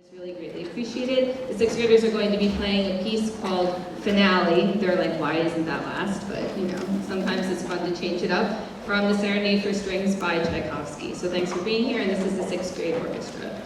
It's really greatly appreciated. The sixth graders are going to be playing a piece called Finale. They're like, why isn't that last? But you know, sometimes it's fun to change it up, from the Serenade for Strings by Tchaikovsky. So thanks for being here, and this is the sixth grade orchestra.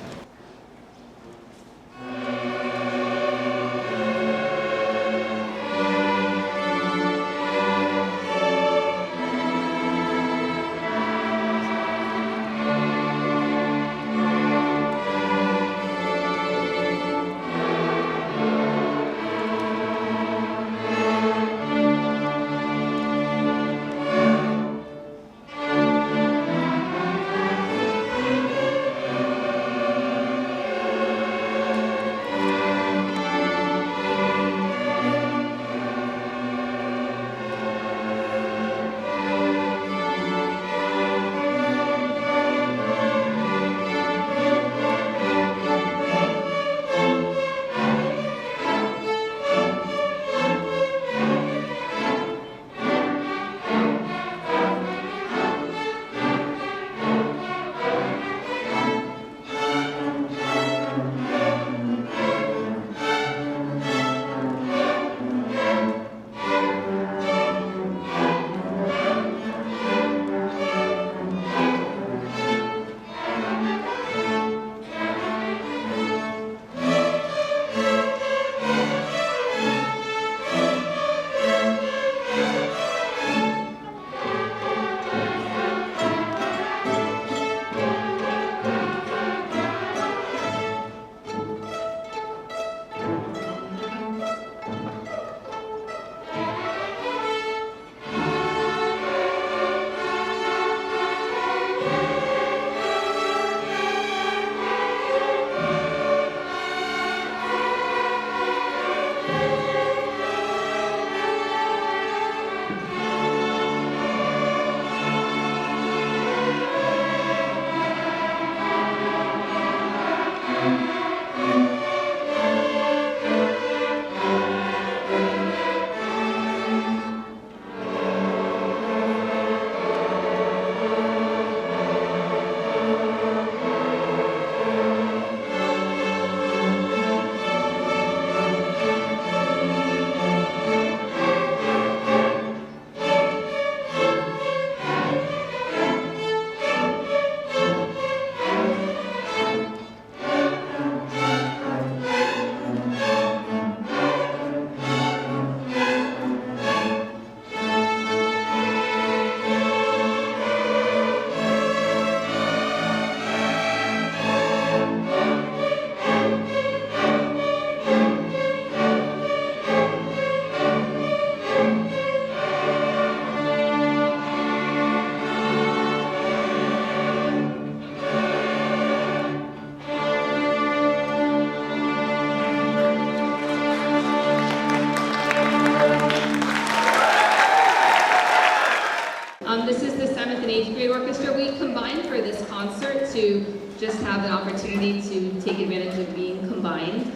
This is the 7th and 8th grade orchestra. We combined for this concert to just have an opportunity to take advantage of being combined.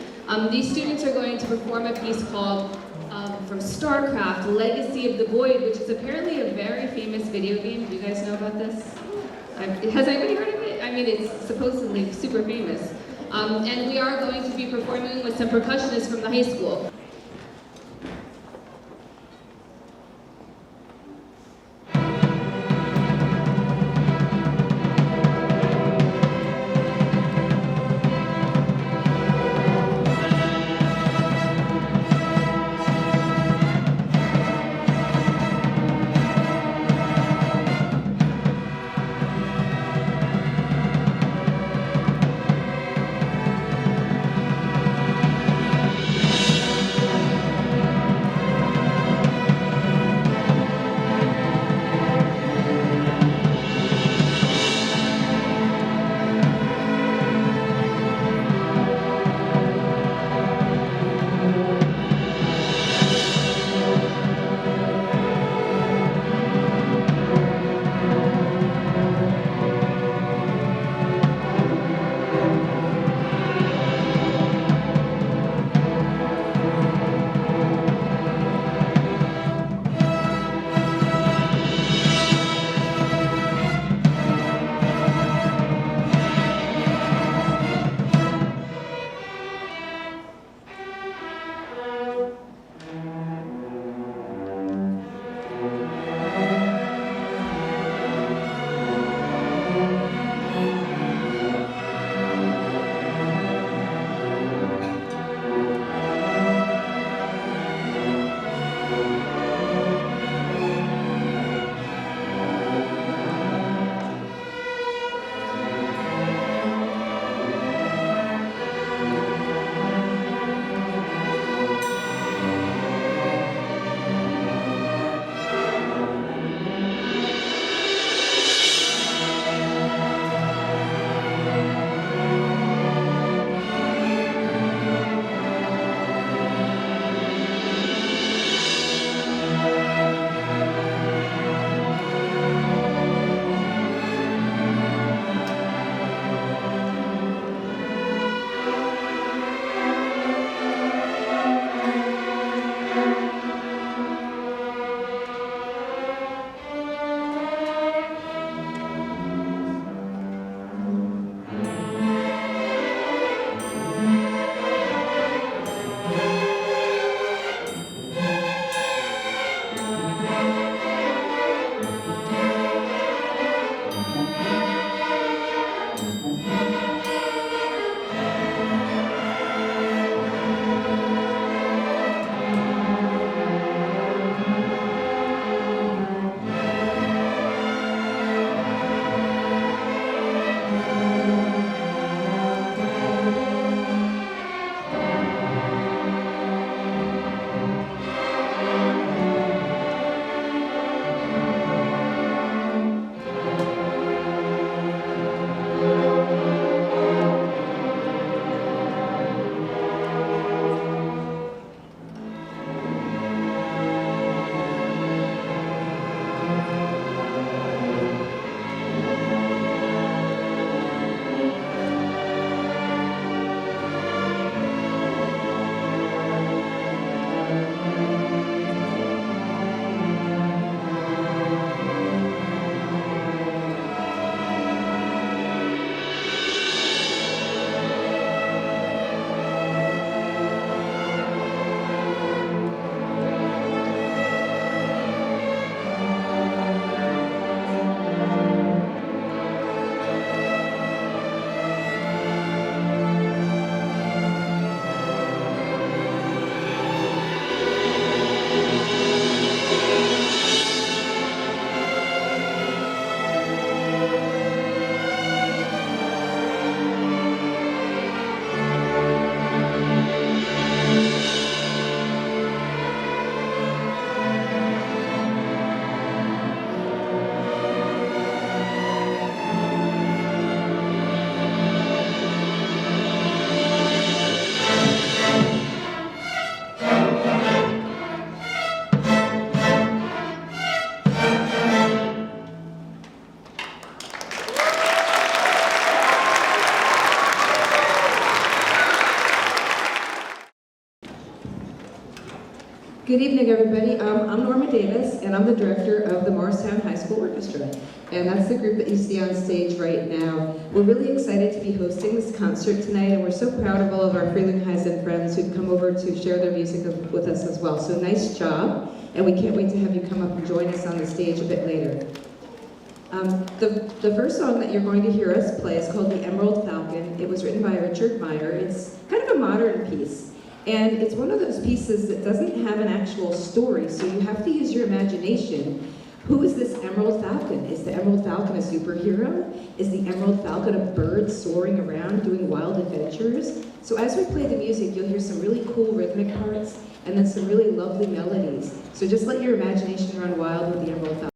These students are going to perform a piece called from StarCraft, Legacy of the Void, which is apparently a very famous video game. Do you guys know about this? Has anybody heard of it? I mean, it's supposedly super famous. And we are going to be performing with some percussionists from the high school. Good evening, everybody. I'm Norma Davis, and I'm the director of the Morristown High School Orchestra. And that's the group that you see on stage right now. We're really excited to be hosting this concert tonight, and we're so proud of all of our Freeling Highs friends who've come over to share their music with us as well. So nice job, and we can't wait to have you come up and join us on the stage a bit later. The first song that you're going to hear us play is called The Emerald Falcon. It was written by Richard Meyer. It's kind of a modern piece. And it's one of those pieces that doesn't have an actual story, so you have to use your imagination. Who is this Emerald Falcon? Is the Emerald Falcon a superhero? Is the Emerald Falcon a bird soaring around doing wild adventures? So as we play the music, you'll hear some really cool rhythmic parts and then some really lovely melodies. So just let your imagination run wild with the Emerald Falcon.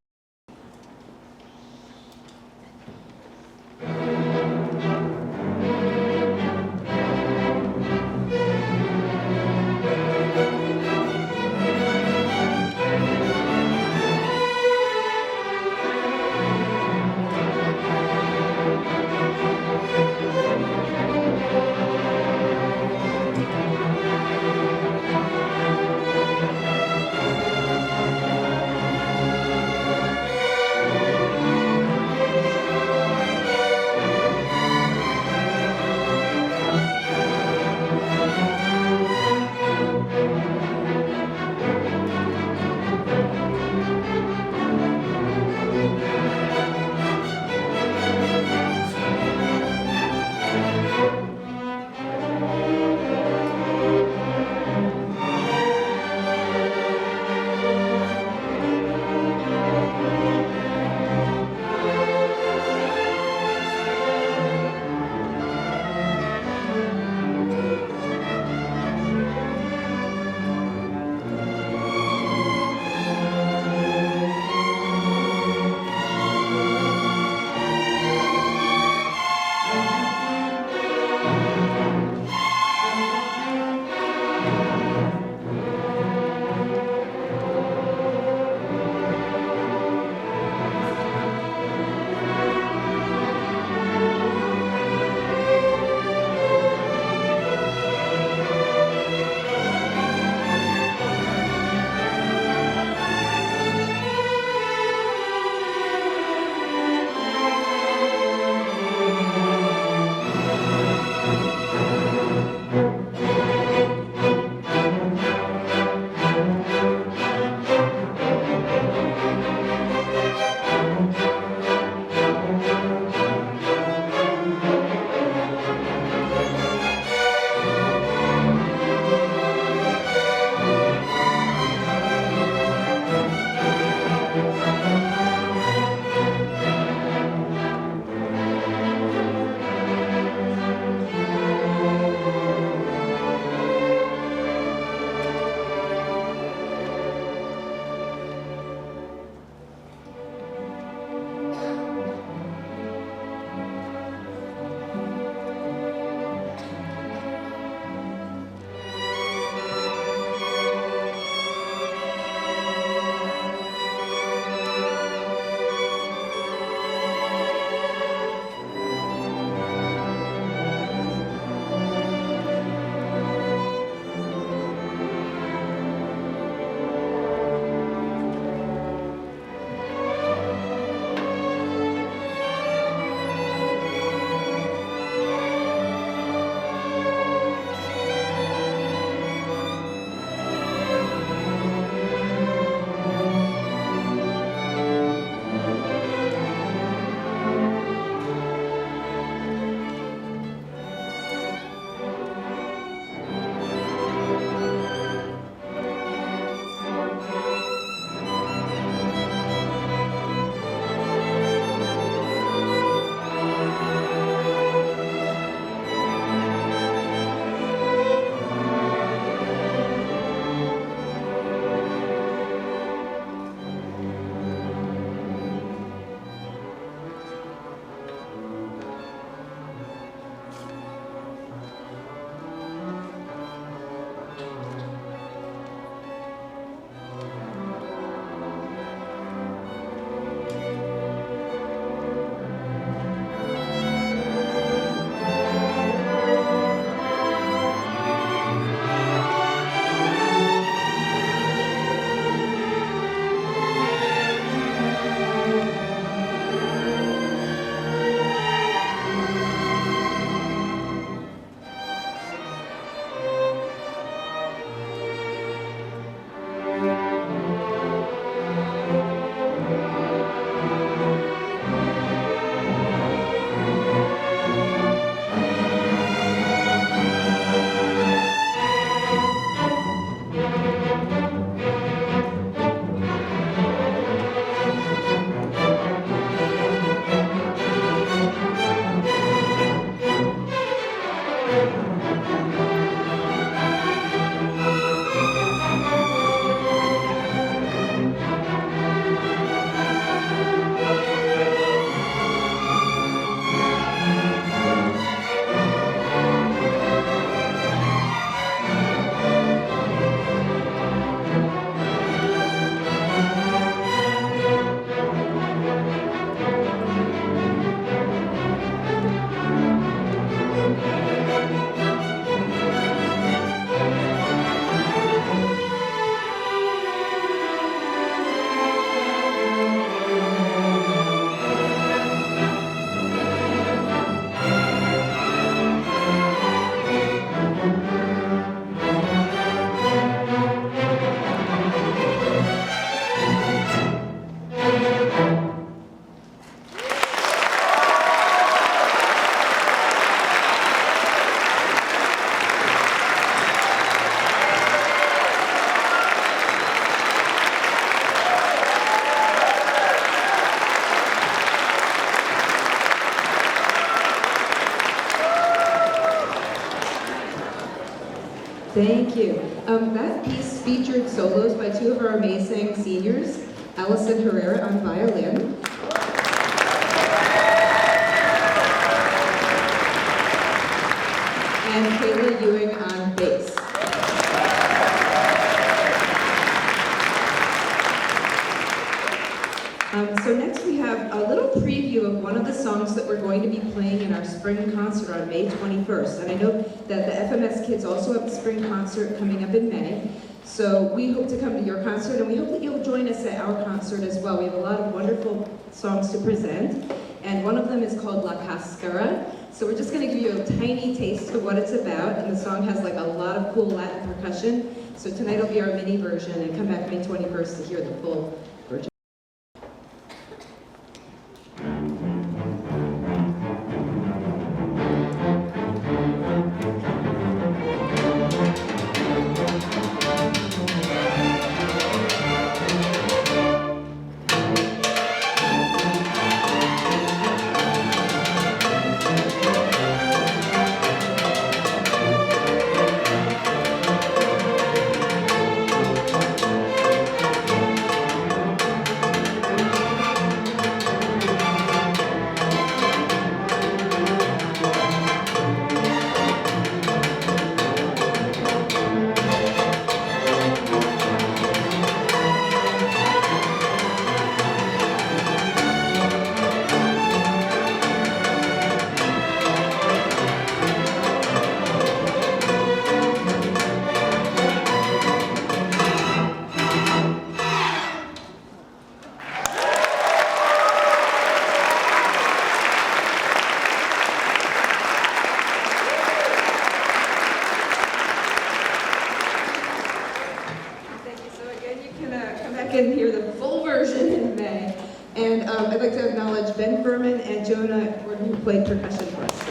Thank you. That piece featured solos by two of our amazing seniors, Allison Herrera on violin, and Kayla Ewing on bass. So next we have a little preview of one of the songs that we're going to be playing in our spring concert on May 21st. And I know that the FMS kids also have a spring concert coming up in May. So we hope to come to your concert, and we hope that you'll join us at our concert as well. We have a lot of wonderful songs to present, and one of them is called La Cascara. So we're just going to give you a tiny taste of what it's about, and the song has like a lot of cool Latin percussion. So tonight will be our mini version, and come back May 21st to hear the full version. And hear the full version in May. And I'd like to acknowledge Ben Furman and Jonah Gordon, who played percussion for us.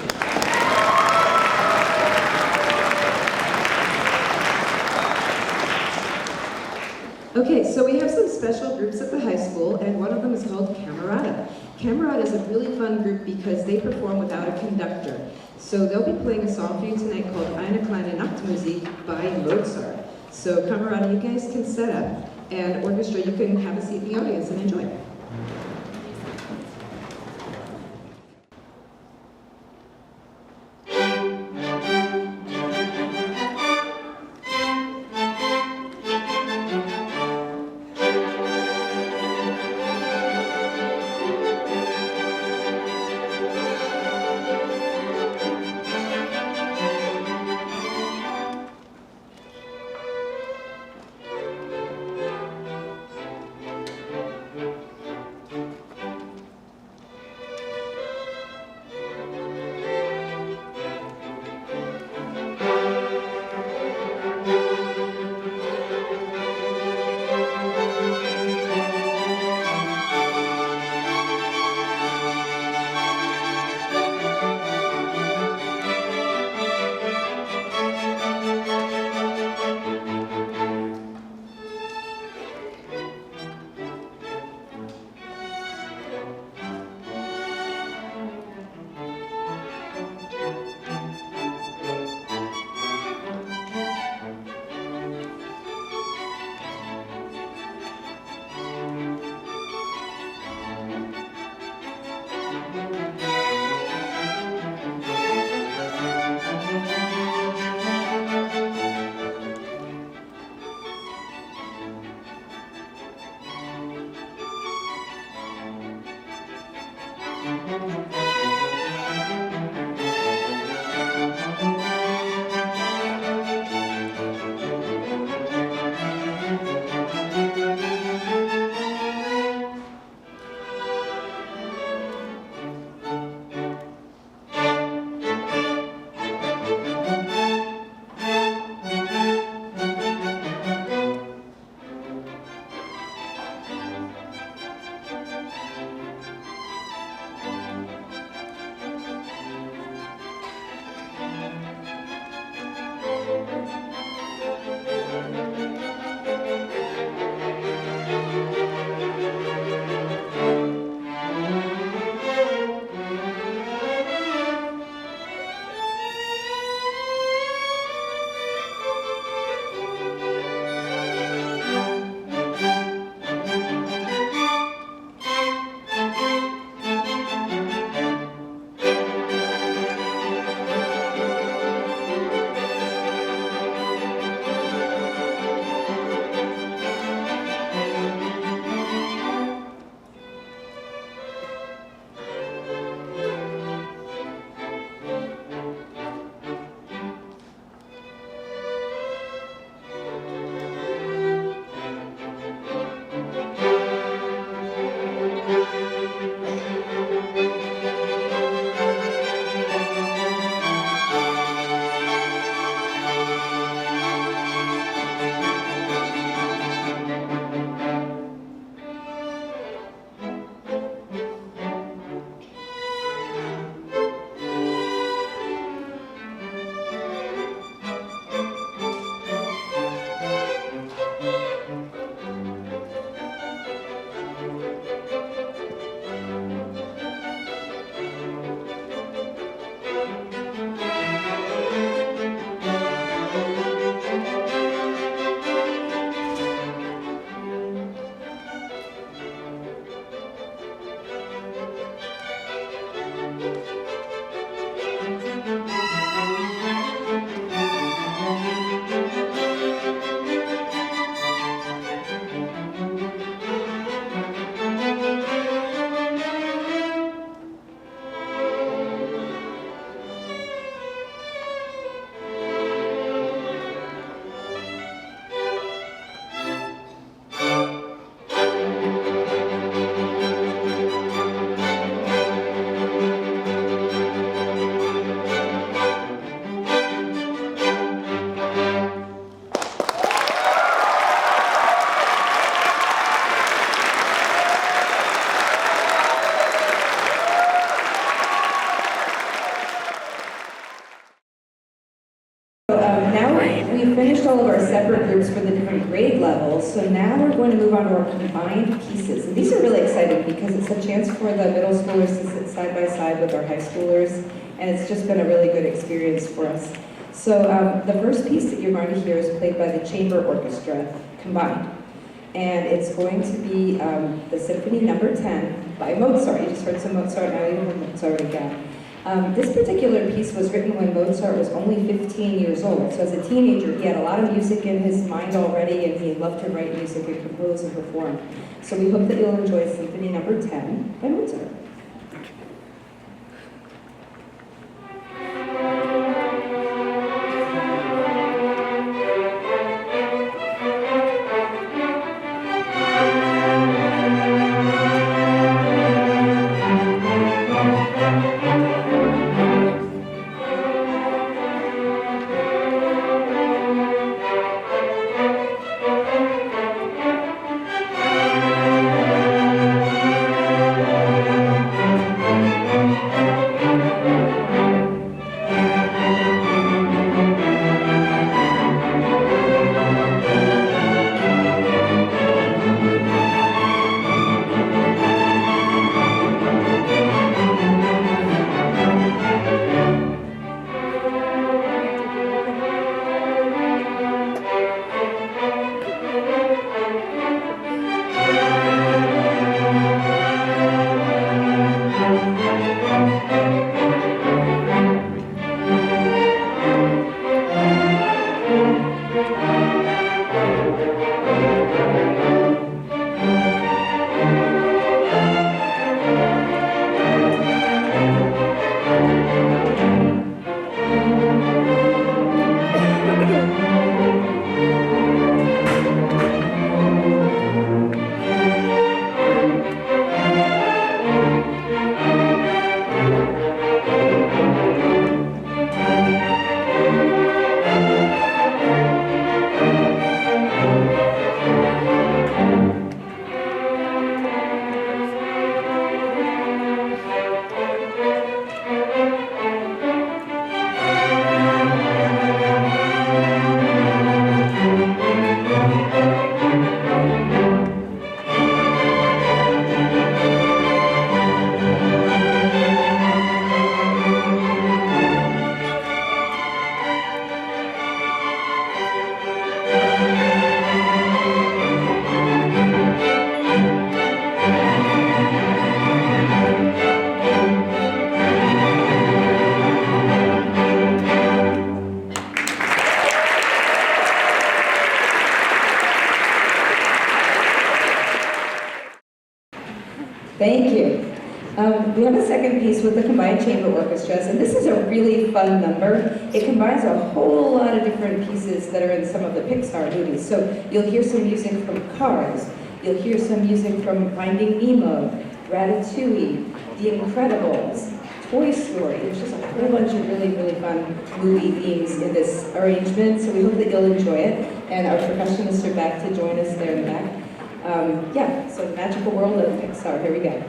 Okay, so we have some special groups at the high school, and one of them is called Camerata. Camerata is a really fun group because they perform without a conductor. So they'll be playing a song for you tonight called Eine kleine Nachtmusik by Mozart. So Camerata, you guys can set up. And orchestra, you can have a seat in the audience and enjoy. Now we've finished all of our separate groups for the different grade levels, so now we're going to move on to our combined pieces. And these are really exciting because it's a chance for the middle schoolers to sit side by side with our high schoolers, and it's just been a really good experience for us. So the first piece that you're going to hear is played by the Chamber Orchestra combined. And it's going to be the Symphony Number 10 by Mozart. You just heard some Mozart, now you have Mozart again. This particular piece was written when Mozart was only 15 years old. So as a teenager, he had a lot of music in his mind already, and he loved to write music and compose and perform. So we hope that you'll enjoy Symphony Number 10 by Mozart. Thank you. We have a second piece with the combined chamber orchestras, and this is a really fun number. It combines a whole lot of different pieces that are in some of the Pixar movies. So you'll hear some music from Cars, you'll hear some music from Finding Nemo, Ratatouille, The Incredibles, Toy Story. There's just a whole bunch of really, really fun movie themes in this arrangement, so we hope that you'll enjoy it. And our percussionists are back to join us there in the back. Yeah, so the magical world of Pixar, here we go.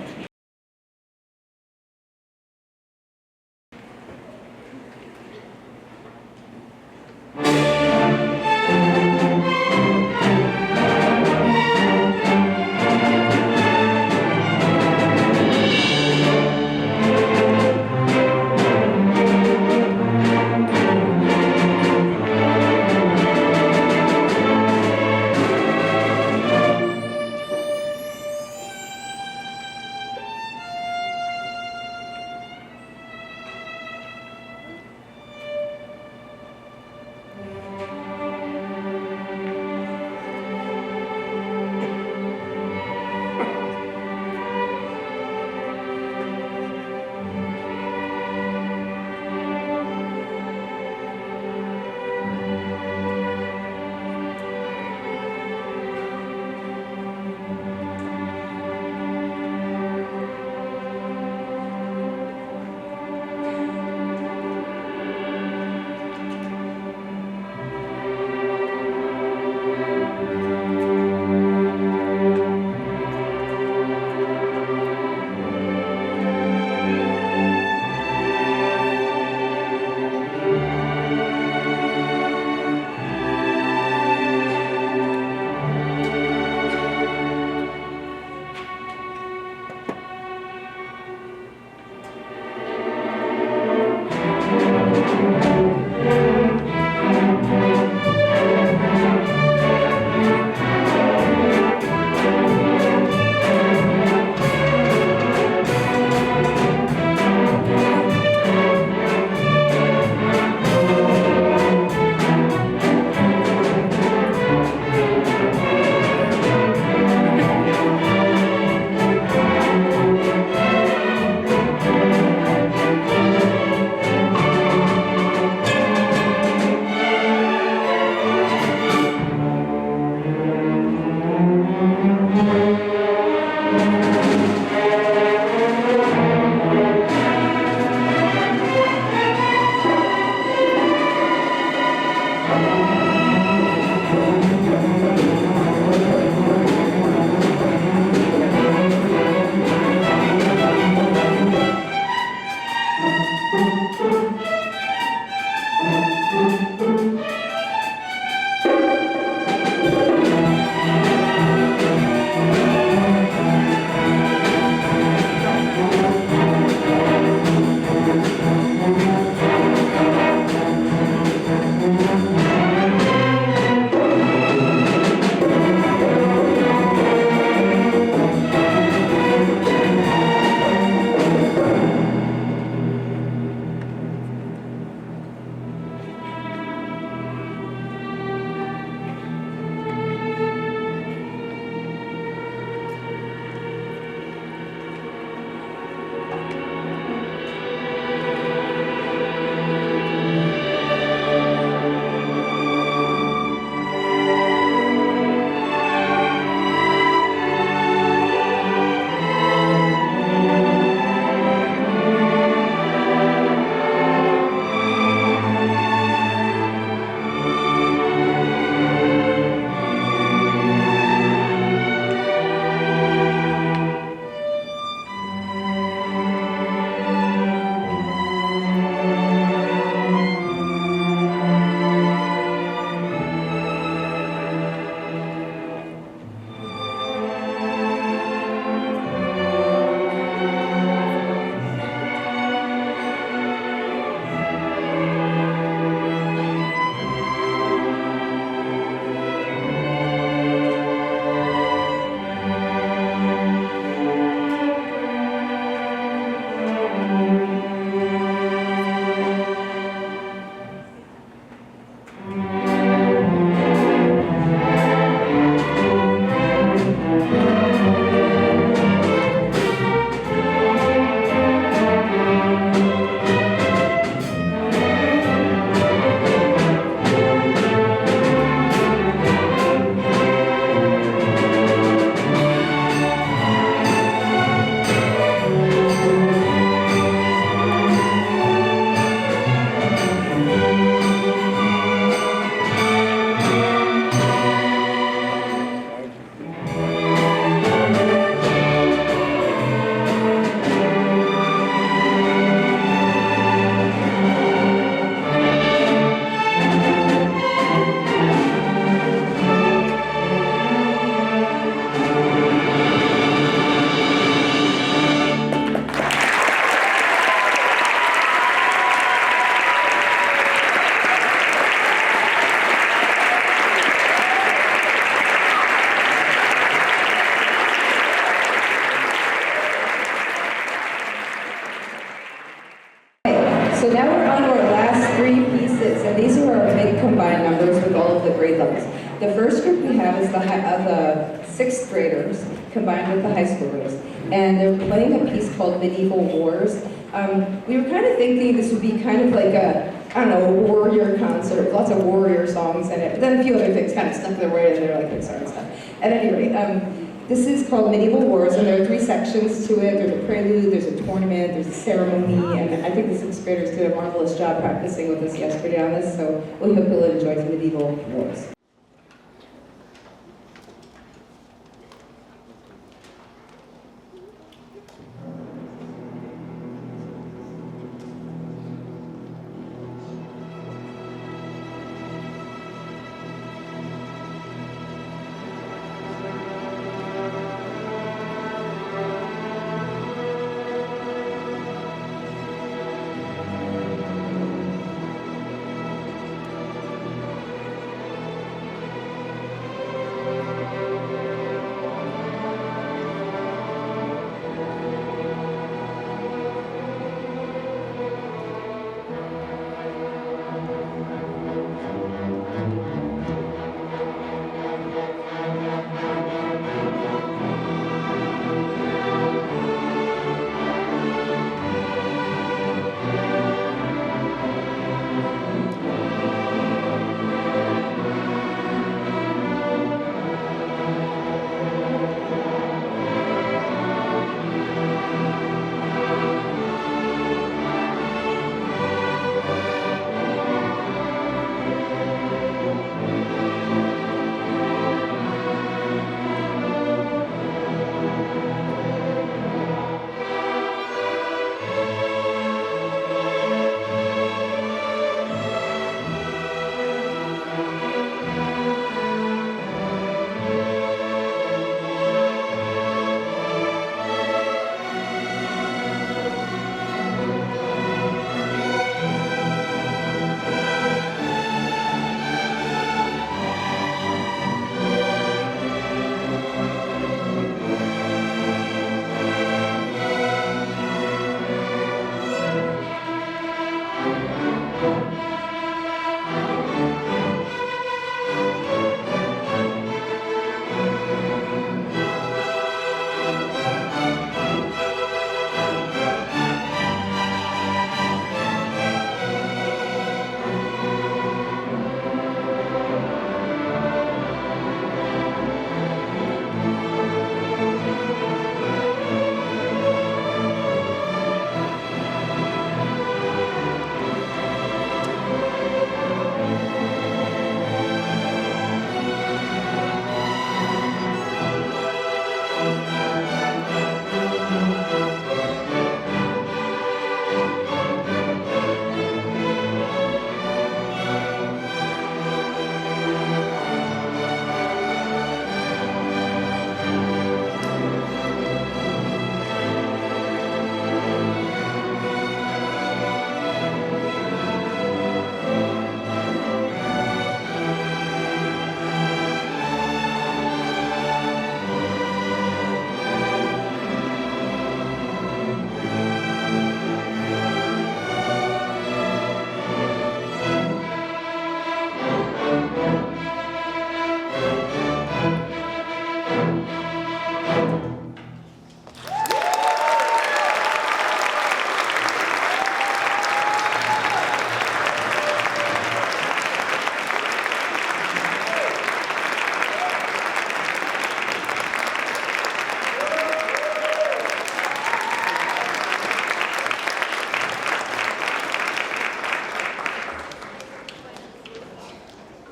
So now we're on to our last three pieces, and these are our big combined numbers with all of the grade levels. The first group we have is the sixth graders combined with the high schoolers, and they're playing a piece called Medieval Wars. We were kind of thinking this would be kind of like a, I don't know, a warrior concert, lots of warrior songs in it, but then a few other things kind of snuck their way in there, like Pixar and stuff. At any rate, this is called Medieval Wars, and there are three sections to it. There's a prelude, there's a tournament, there's a ceremony, and I think the sixth graders did a marvelous job practicing with us yesterday on this, so we hope you'll enjoy the Medieval Wars.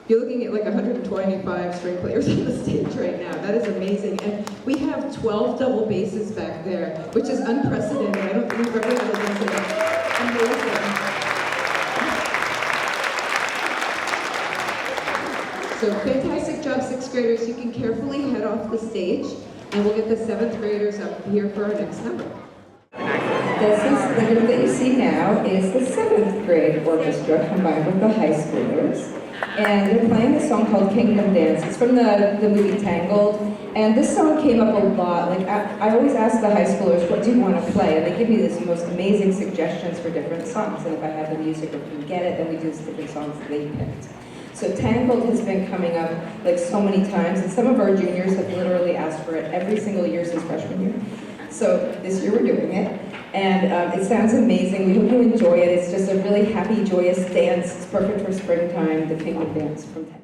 You're looking at like 125 string players on the stage right now. That is amazing. And we have 12 double basses back there, which is unprecedented. I don't think we've ever done this. Amazing. So fantastic job, sixth graders. You can carefully head off the stage, and we'll get the seventh graders up here for our next number. The group that you see now is the seventh grade orchestra combined with the high schoolers. And they're playing a song called Kingdom Dance. It's from the movie Tangled. And this song came up a lot. Like I always ask the high schoolers, what do you want to play? And they give me these most amazing suggestions for different songs. And if I have the music or can get it, then we do these different songs that they picked. So Tangled has been coming up like so many times, and some of our juniors have literally asked for it every single year since freshman year. So this year we're doing it, and it sounds amazing. We hope you enjoy it. It's just a really happy, joyous dance. It's perfect for springtime, the Penguin Dance from Tangled.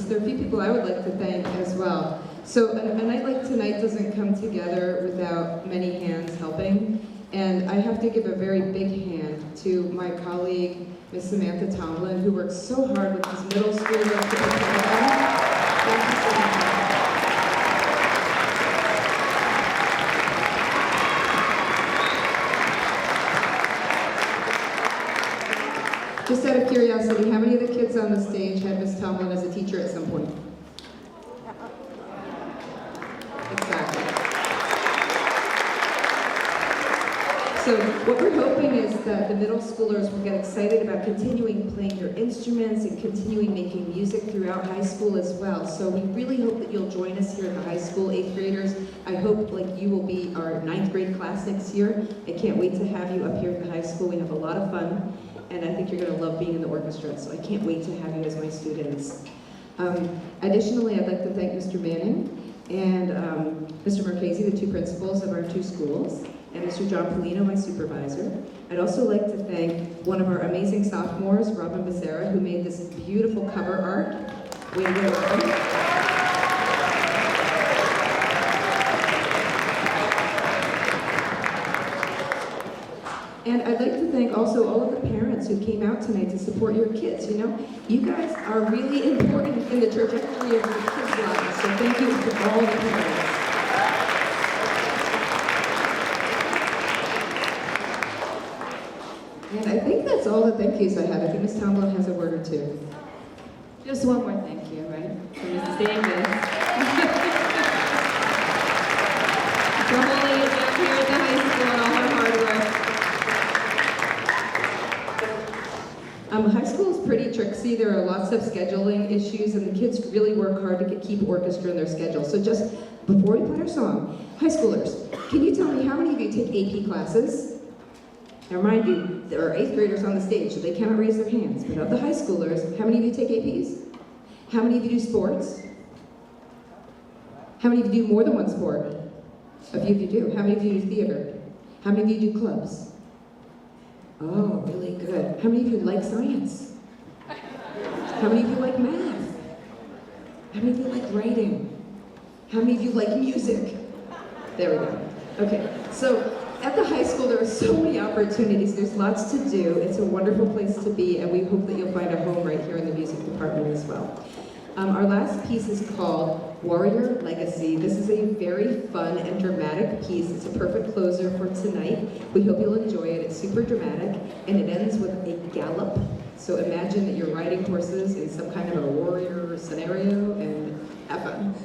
There are a few people I would like to thank as well. So a night like tonight doesn't come together without many hands helping. And I have to give a very big hand to my colleague, Miss Samantha Tomlin, who works so hard with these middle schoolers to put together. Thank you so much. Just out of curiosity, how many of the kids on the stage had Miss Tomlin as a teacher at some point? Exactly. So what we're hoping is that the middle schoolers will get excited about continuing playing their instruments and continuing making music throughout high school as well. So we really hope that you'll join us here at the high school, 8th graders. I hope like you will be our 9th grade class next year. I can't wait to have you up here at the high school. We have a lot of fun. And I think you're going to love being in the orchestra, so I can't wait to have you as my students. Additionally, I'd like to thank Mr. Manning and Mr. Marchese, the two principals of our two schools, and Mr. John Polino, my supervisor. I'd also like to thank one of our amazing sophomores, Robin Becerra, who made this beautiful cover art. Way to go, Robin. And I'd like to thank also all of the parents who came out tonight to support your kids. You know, you guys are really important in the trajectory of your kids' lives. So thank you to all the parents. And I think that's all the thank yous I have. I think Ms. Tomlin has a word or two. Just one more thank you, right? For Mrs. Davis. For holding it down here at the high school and all her hard work. High school is pretty tricksy. There are lots of scheduling issues, and the kids really work hard to keep orchestra in their schedule. So just before we play our song, high schoolers, can you tell me how many of you take AP classes? Now remind you, there are 8th graders on the stage, so they cannot raise their hands. But of the high schoolers, how many of you take APs? How many of you do sports? How many of you do more than one sport? A few of you do. How many of you do theater? How many of you do clubs? Oh, really good. How many of you like science? How many of you like math? How many of you like writing? How many of you like music? There we go. Okay, so at the high school, there are so many opportunities. There's lots to do. It's a wonderful place to be, and we hope that you'll find a home right here in the music department as well. Our last piece is called Warrior Legacy. This is a very fun and dramatic piece. It's a perfect closer for tonight. We hope you'll enjoy it. It's super dramatic, and it ends with a gallop. So imagine that you're riding horses in some kind of a warrior scenario, and have fun.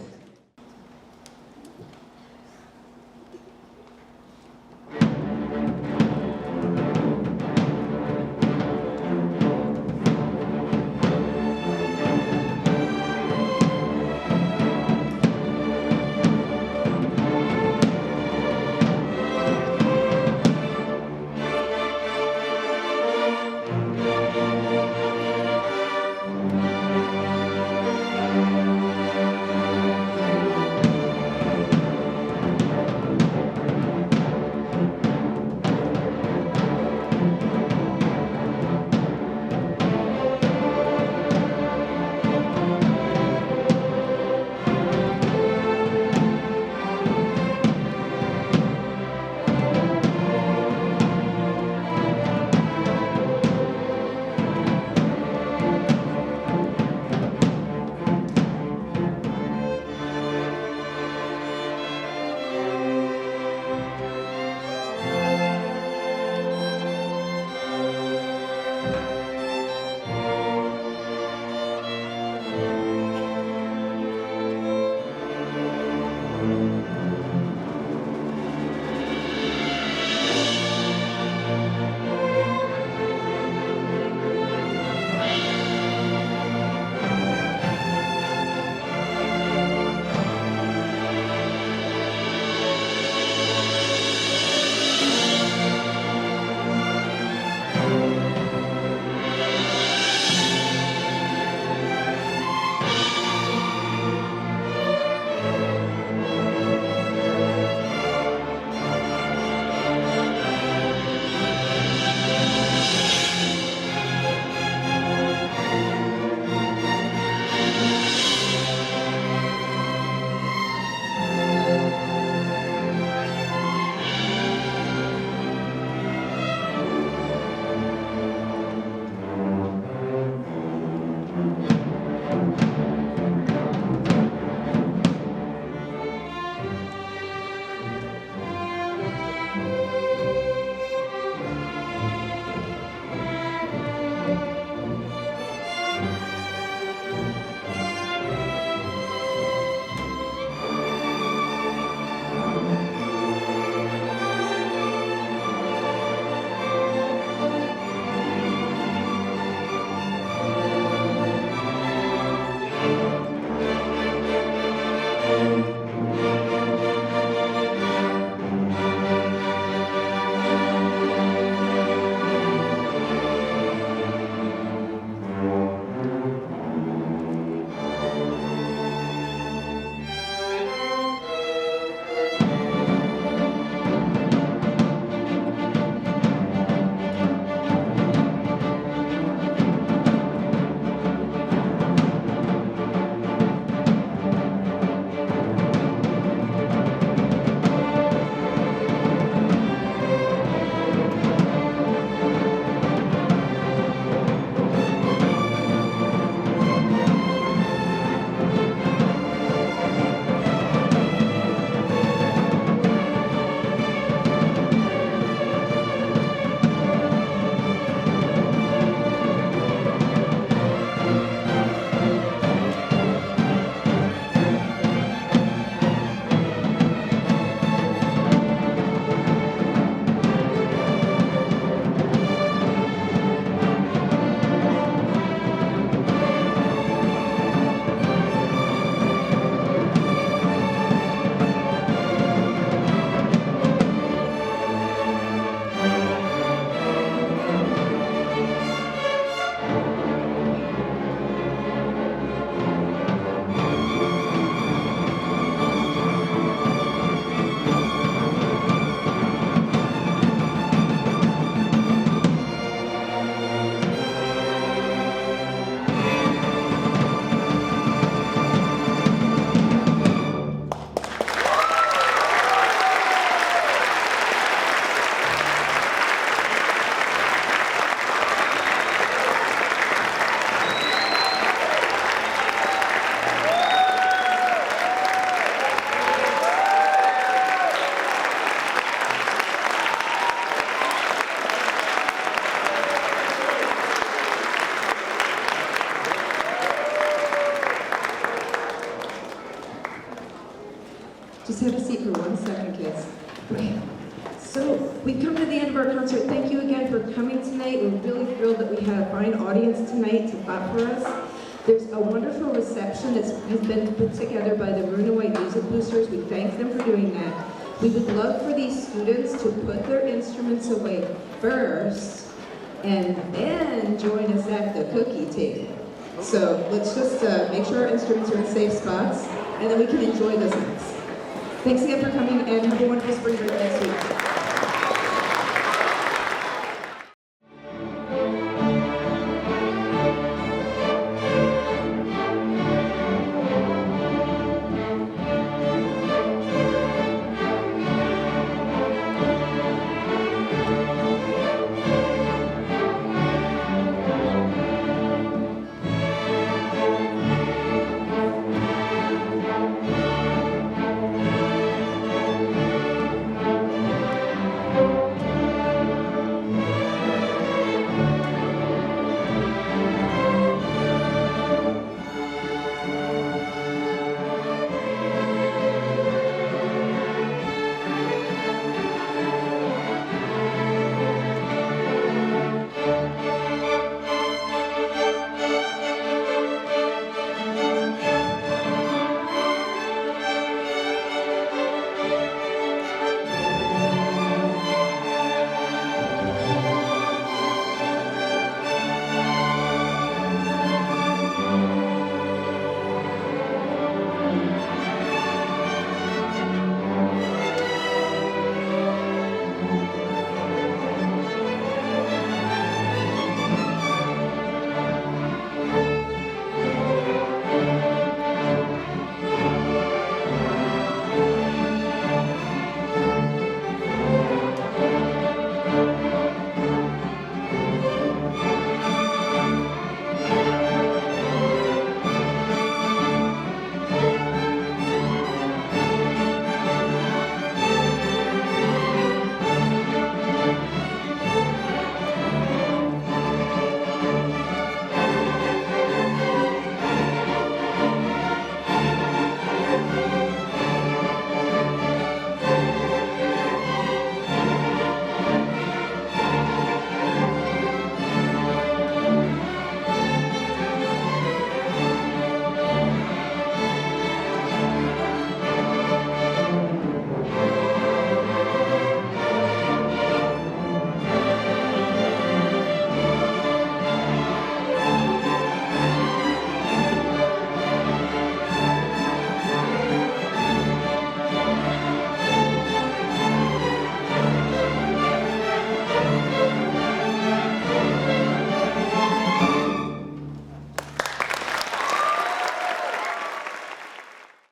audience tonight to clap for us. There's a wonderful reception that has been put together by the Maroon and White Music Boosters. We thank them for doing that. We would love for these students to put their instruments away first and then join us at the cookie table. So let's just make sure our instruments are in safe spots, and then we can enjoy those nights. Thanks again for coming, and have a wonderful spring break next week.